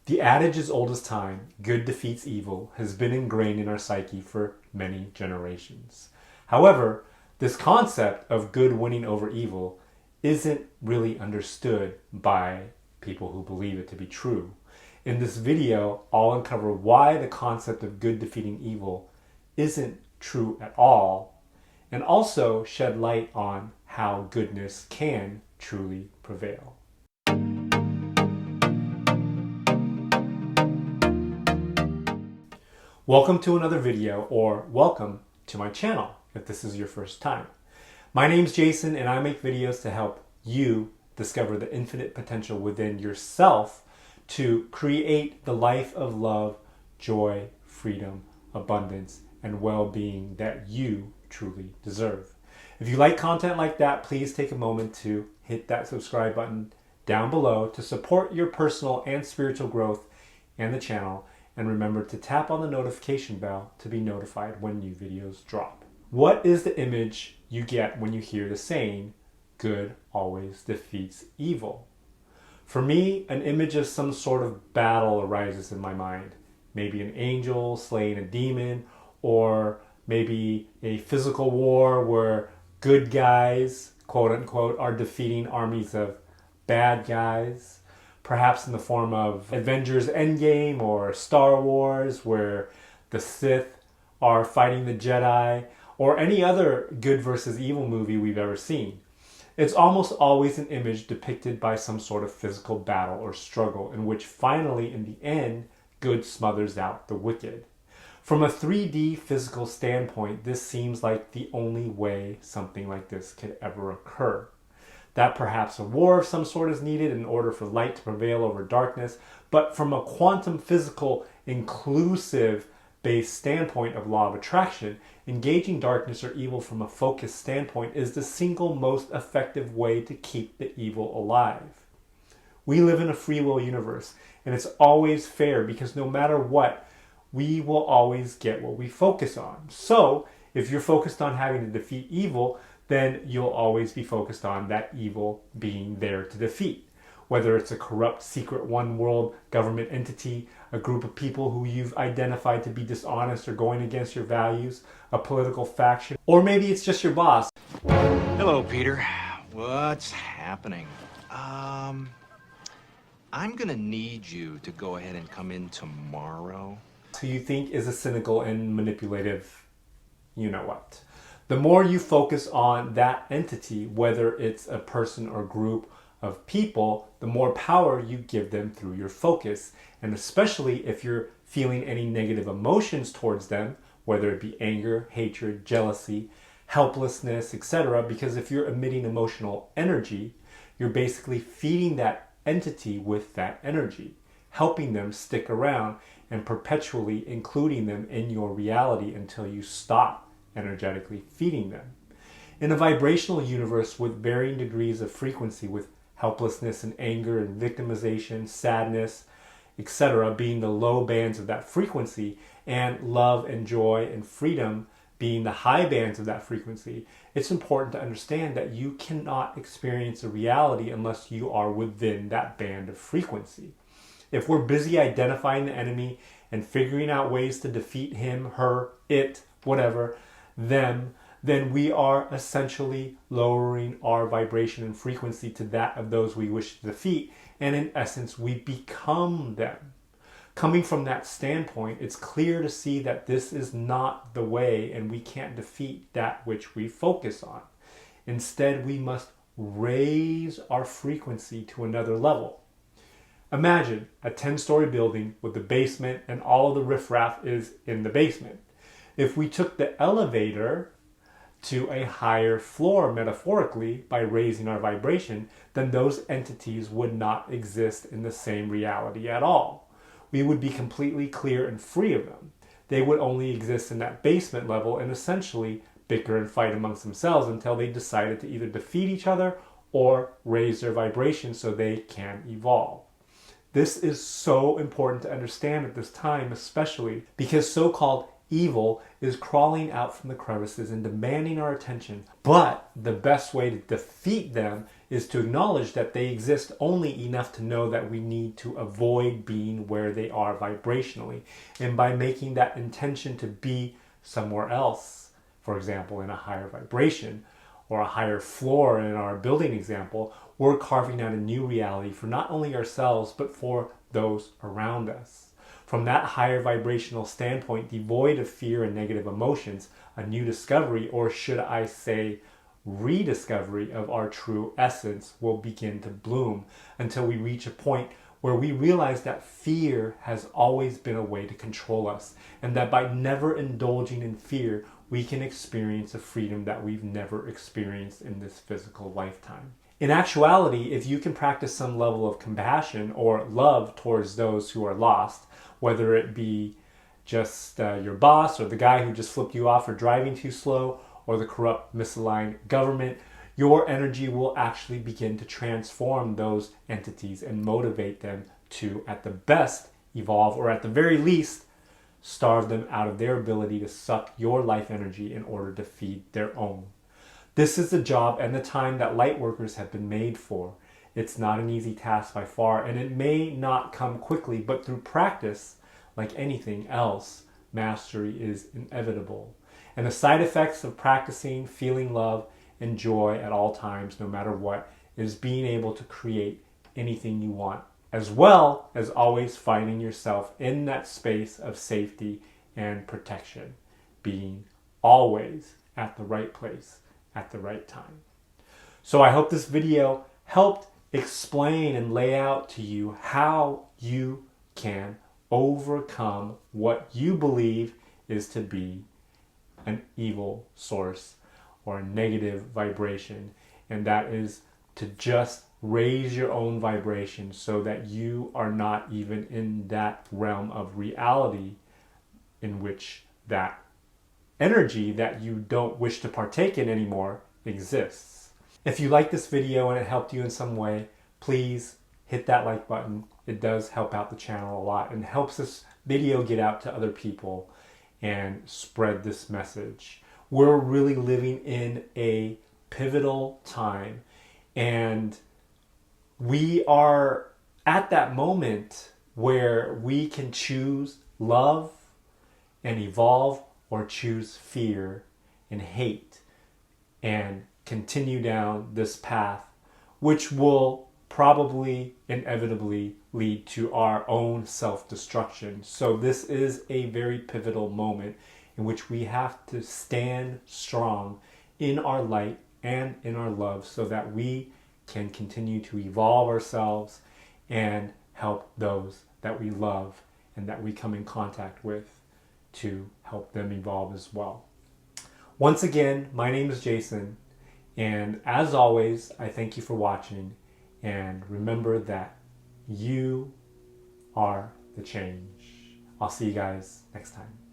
The adage as old as time, good defeats evil, has been ingrained in our psyche for many generations. However, this concept of good winning over evil isn't really understood by people who believe it to be true. In this video, I'll uncover why the concept of good defeating evil isn't true at all, and also shed light on how goodness can truly prevail. Welcome to another video, or welcome to my channel if this is your first time. My name's Jason and I make videos to help you discover the infinite potential within yourself to create the life of love, joy, freedom, abundance, and well-being that you truly deserve. If you like content like that, please take a moment to hit that subscribe button down below to support your personal and spiritual growth and the channel. And remember to tap on the notification bell to be notified when new videos drop. What is the image you get when you hear the saying, good always defeats evil? For me, an image of some sort of battle arises in my mind. Maybe an angel slaying a demon, or maybe a physical war where good guys, quote unquote, are defeating armies of bad guys. Perhaps in the form of Avengers Endgame or Star Wars, where the Sith are fighting the Jedi, or any other good versus evil movie we've ever seen. It's almost always an image depicted by some sort of physical battle or struggle in which finally, in the end, good smothers out the wicked. From a 3D physical standpoint, this seems like the only way something like this could ever occur. That perhaps a war of some sort is needed in order for light to prevail over darkness, but from a quantum physical inclusive based standpoint of law of attraction, engaging darkness or evil from a focused standpoint is the single most effective way to keep the evil alive. We live in a free will universe, and it's always fair because no matter what, we will always get what we focus on. So, if you're focused on having to defeat evil, then you'll always be focused on that evil being there to defeat. Whether it's a corrupt, secret one world government entity, a group of people who you've identified to be dishonest or going against your values, a political faction, or maybe it's just your boss. Hello, Peter. What's happening? I'm gonna need you to go ahead and come in tomorrow. Who you think is a cynical and manipulative you-know-what. The more you focus on that entity, whether it's a person or group of people, the more power you give them through your focus. And especially if you're feeling any negative emotions towards them, whether it be anger, hatred, jealousy, helplessness, etc. Because if you're emitting emotional energy, you're basically feeding that entity with that energy, helping them stick around and perpetually including them in your reality until you stop energetically feeding them. In a vibrational universe with varying degrees of frequency, with helplessness and anger and victimization, sadness, etc. being the low bands of that frequency, and love and joy and freedom being the high bands of that frequency, it's important to understand that you cannot experience a reality unless you are within that band of frequency. If we're busy identifying the enemy and figuring out ways to defeat him, her, it, whatever, them, then we are essentially lowering our vibration and frequency to that of those we wish to defeat, and in essence, we become them. Coming from that standpoint, it's clear to see that this is not the way, and we can't defeat that which we focus on. Instead, we must raise our frequency to another level. Imagine a 10-story building with the basement and all of the riffraff is in the basement. If we took the elevator to a higher floor, metaphorically, by raising our vibration, then those entities would not exist in the same reality at all. We would be completely clear and free of them. They would only exist in that basement level and essentially bicker and fight amongst themselves until they decided to either defeat each other or raise their vibration so they can evolve. This is so important to understand at this time, especially because so-called evil is crawling out from the crevices and demanding our attention. But the best way to defeat them is to acknowledge that they exist only enough to know that we need to avoid being where they are vibrationally. And by making that intention to be somewhere else, for example, in a higher vibration or a higher floor in our building example, we're carving out a new reality for not only ourselves, but for those around us. From that higher vibrational standpoint, devoid of fear and negative emotions, a new discovery, or should I say rediscovery of our true essence, will begin to bloom until we reach a point where we realize that fear has always been a way to control us, and that by never indulging in fear, we can experience a freedom that we've never experienced in this physical lifetime. In actuality, if you can practice some level of compassion or love towards those who are lost, whether it be just your boss or the guy who just flipped you off for driving too slow or the corrupt, misaligned government, your energy will actually begin to transform those entities and motivate them to, at the best, evolve, or at the very least, starve them out of their ability to suck your life energy in order to feed their own. This is the job and the time that light workers have been made for. It's not an easy task by far, and it may not come quickly, but through practice, like anything else, mastery is inevitable. And the side effects of practicing feeling love and joy at all times, no matter what, is being able to create anything you want, as well as always finding yourself in that space of safety and protection, being always at the right place at the right time. So I hope this video helped explain and lay out to you how you can overcome what you believe is to be an evil source or a negative vibration, and that is to just raise your own vibration so that you are not even in that realm of reality in which that energy that you don't wish to partake in anymore exists. If you like this video and it helped you in some way, please hit that like button. It does help out the channel a lot and helps this video get out to other people and spread this message. We're really living in a pivotal time, and we are at that moment where we can choose love and evolve, or choose fear and hate and continue down this path, which will probably inevitably lead to our own self-destruction. So this is a very pivotal moment in which we have to stand strong in our light and in our love so that we can continue to evolve ourselves and help those that we love and that we come in contact with to help them evolve as well. Once again, my name is Jason, and as always, I thank you for watching, and remember that you are the change. I'll see you guys next time.